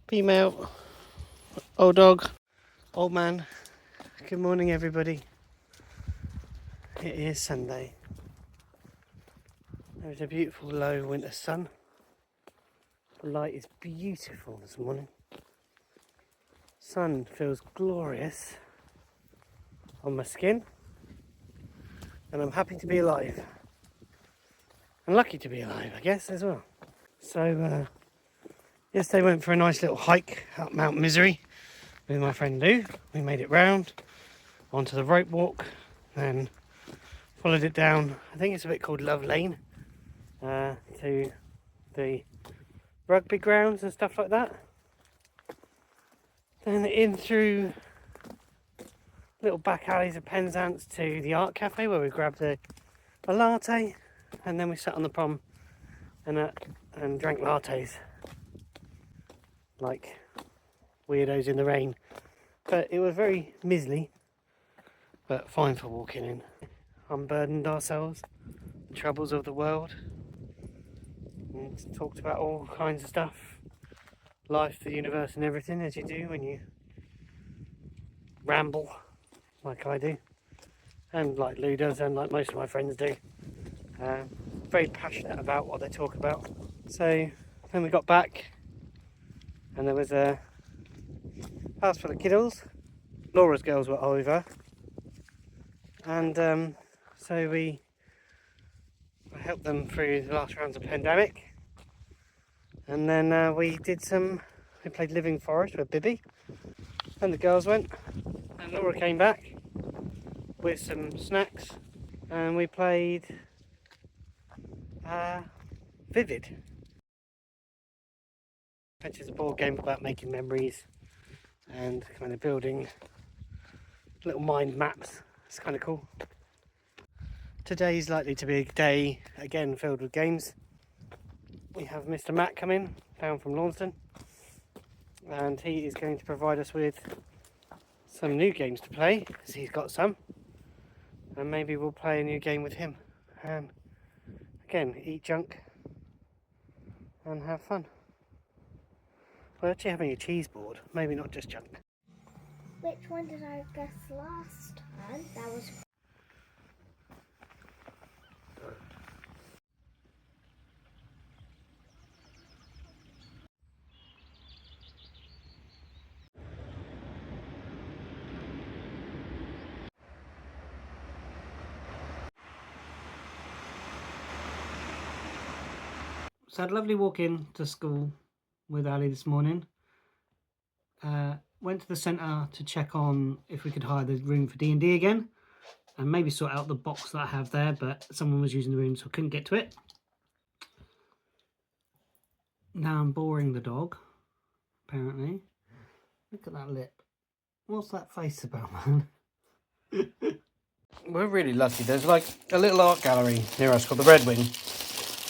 Female, old dog, old man. Good morning, everybody. It is Sunday. There's a beautiful low winter sun. The light is beautiful this morning. Sun feels glorious on my skin, and I'm happy to be alive. And lucky to be alive, I guess, as well. So, yesterday went for a nice little hike up Mount Misery with my friend Lou. We made it round onto the rope walk, then followed it down. I think it's a bit called Love Lane, to the rugby grounds and stuff like that. Then in through little back alleys of Penzance to the art cafe where we grabbed a latte, and then we sat on the prom and drank lattes like weirdos in the rain. But it was very miserly, but fine for walking in. Unburdened ourselves, the troubles of the world, and talked about all kinds of stuff, life, the universe and everything, as you do when you ramble like I do, and like Lou does, and like most of my friends do. Very passionate about what they talk about. So then we got back and there was a house full of kiddos. Laura's girls were over, and so we helped them through the last rounds of pandemic, and then we played Living Forest with Bibby, and the girls went, and Laura came back with some snacks, and we played Vivid, which is a board game about making memories and kind of building little mind maps. It's kind of cool. Today's likely to be a day again filled with games. We have Mr. Matt coming down from Launceston, and he is going to provide us with some new games to play, because he's got some, and maybe we'll play a new game with him and again eat junk and have fun. We're actually having a cheese board, maybe not just junk. Which one did I guess last time? That was... So I had a lovely walk in to school with Ali this morning. Went to the centre to check on if we could hire the room for D&D again, and maybe sort out the box that I have there, but someone was using the room so I couldn't get to it. Now I'm boring the dog, apparently. Look at that lip. What's that face about, man? We're really lucky. There's like a little art gallery near us called the Red Wing,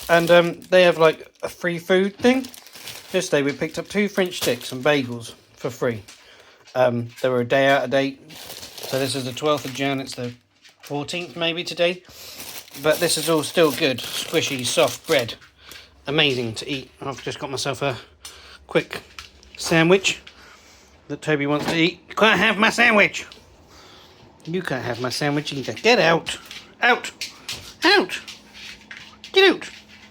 and they have like a free food thing. Yesterday we picked up 2 French sticks and bagels for free. They were a day out of date, so this is the 12th of Jan. It's the 14th maybe today, but this is all still good, squishy, soft bread, amazing to eat. I've just got myself a quick sandwich that Toby wants to eat. You can't have my sandwich. You can't have my sandwich either. Get out, out, out. Get out.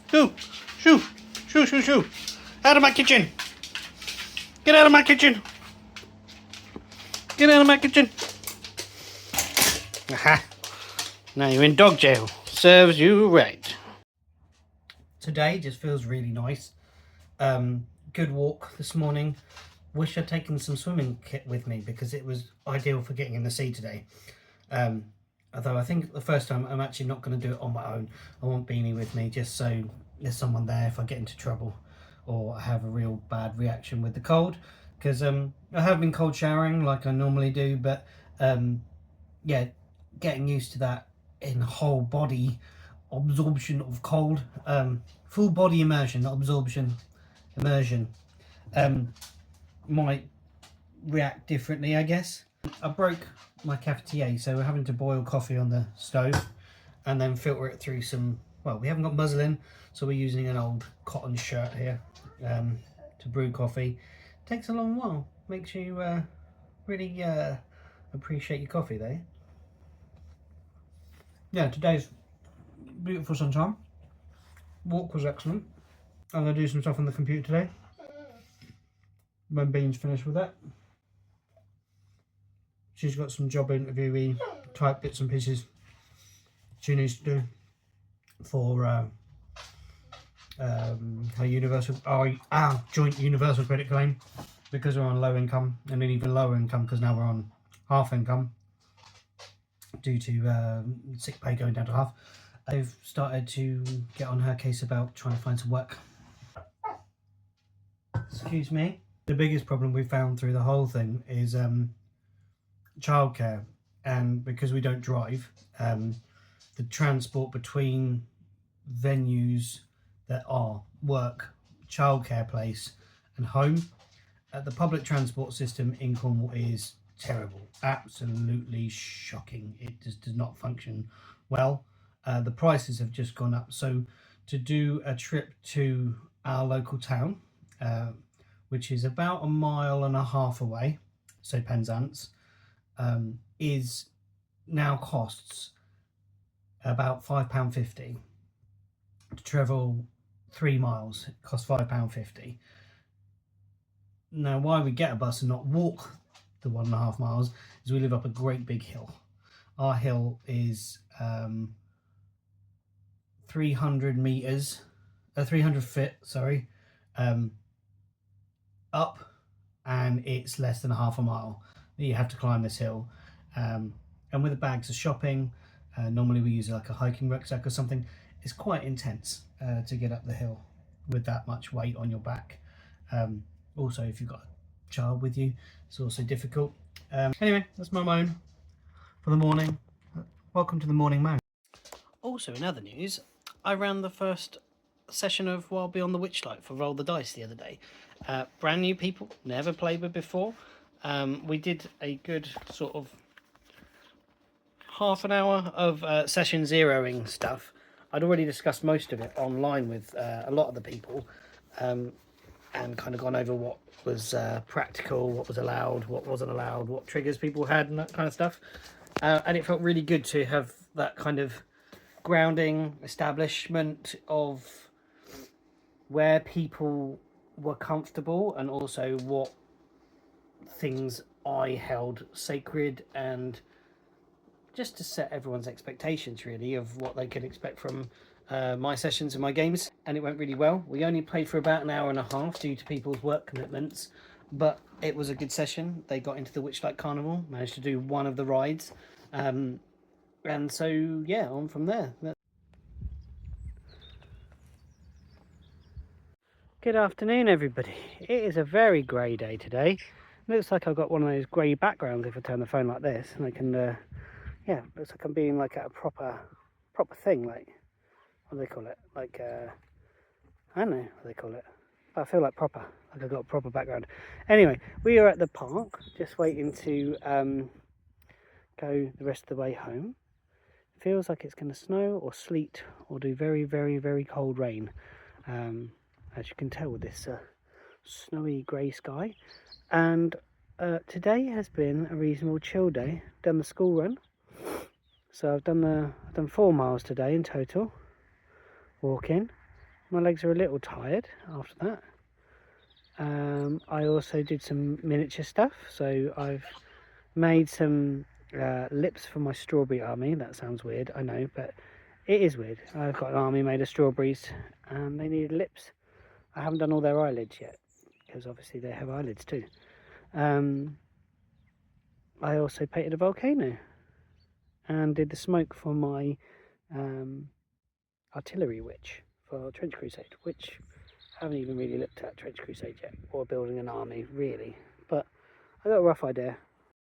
Go, shoo, shoo, shoo, shoo. Out of my kitchen. Get out of my kitchen. Get out of my kitchen. Aha. Now you're in dog jail. Serves you right. Today just feels really nice. Good walk this morning. Wish I'd taken some swimming kit with me because it was ideal for getting in the sea today. Although I think the first time I'm actually not going to do it on my own. I want Beanie with me just so there's someone there if I get into trouble or I have a real bad reaction with the cold. Because I have been cold showering like I normally do, but yeah, getting used to that in whole body absorption of cold, full body immersion, not absorption, immersion, might react differently, I guess. I broke my cafetiere, so we're having to boil coffee on the stove and then filter it through some, well, we haven't got muslin, so we're using an old cotton shirt here to brew coffee. Takes a long while. Makes you really appreciate your coffee there. Yeah, today's beautiful sunshine. Walk was excellent. I'm going to do some stuff on the computer today. When Bean's finished with that. She's got some job interviewee type bits and pieces she needs to do for her joint universal credit claim, because we're on low income, and then even lower income because now we're on half income due to sick pay going down to half. I've started to get on her case about trying to find some work. Excuse me. The biggest problem we found through the whole thing is childcare, and because we don't drive, the transport between venues that are work, childcare place and home, the public transport system in Cornwall is terrible, absolutely shocking. It just does not function well. The prices have just gone up, so to do a trip to our local town, which is about 1.5 miles away, so Penzance, is now costs about £5.50. To travel 3 miles, it costs £5.50. Now, why we get a bus and not walk the 1.5 miles is we live up a great big hill. Our hill is 300 meters, 300 feet, sorry, up, and it's less than half a mile that you have to climb this hill. And with the bags of shopping, normally we use like a hiking rucksack or something. It's quite intense to get up the hill with that much weight on your back. Also, if you've got a child with you, it's also difficult. Anyway, that's my moan for the morning. Welcome to the morning moan. Also, in other news, I ran the first session of Wild Beyond the Witchlight for Roll the Dice the other day. Brand new people, never played with before. We did a good sort of half an hour of session zeroing stuff. I'd already discussed most of it online with a lot of the people, and kind of gone over what was practical, what was allowed, what wasn't allowed, what triggers people had, and that kind of stuff. And it felt really good to have that kind of grounding establishment of where people were comfortable, and also what things I held sacred, and just to set everyone's expectations really of what they could expect from my sessions and my games. And it went really well. We only played for about 1.5 hours due to people's work commitments, but it was a good session. They got into the Witchlight Carnival, managed to do one of the rides, and so yeah, on from there. Good afternoon, everybody. It is a very grey day today. Looks like I've got one of those grey backgrounds if I turn the phone like this, and I can yeah, looks like I'm being like at a proper thing, like, what do they call it, like I don't know what they call it, but I feel like proper, like I've got a proper background. Anyway, we are at the park just waiting to go the rest of the way home. It feels like it's going to snow or sleet or do very, very, very cold rain, as you can tell with this snowy grey sky. And today has been a reasonable chill day. Done the school run, so I've done 4 miles today in total walking. My legs are a little tired after that. I also did some miniature stuff, so I've made some lips for my strawberry army. That sounds weird, I know, but it is weird. I've got an army made of strawberries and they needed lips. I haven't done all their eyelids yet, because obviously they have eyelids too. I also painted a volcano and did the smoke for my artillery witch for Trench Crusade, which I haven't even really looked at Trench Crusade yet, or building an army really, but I got a rough idea.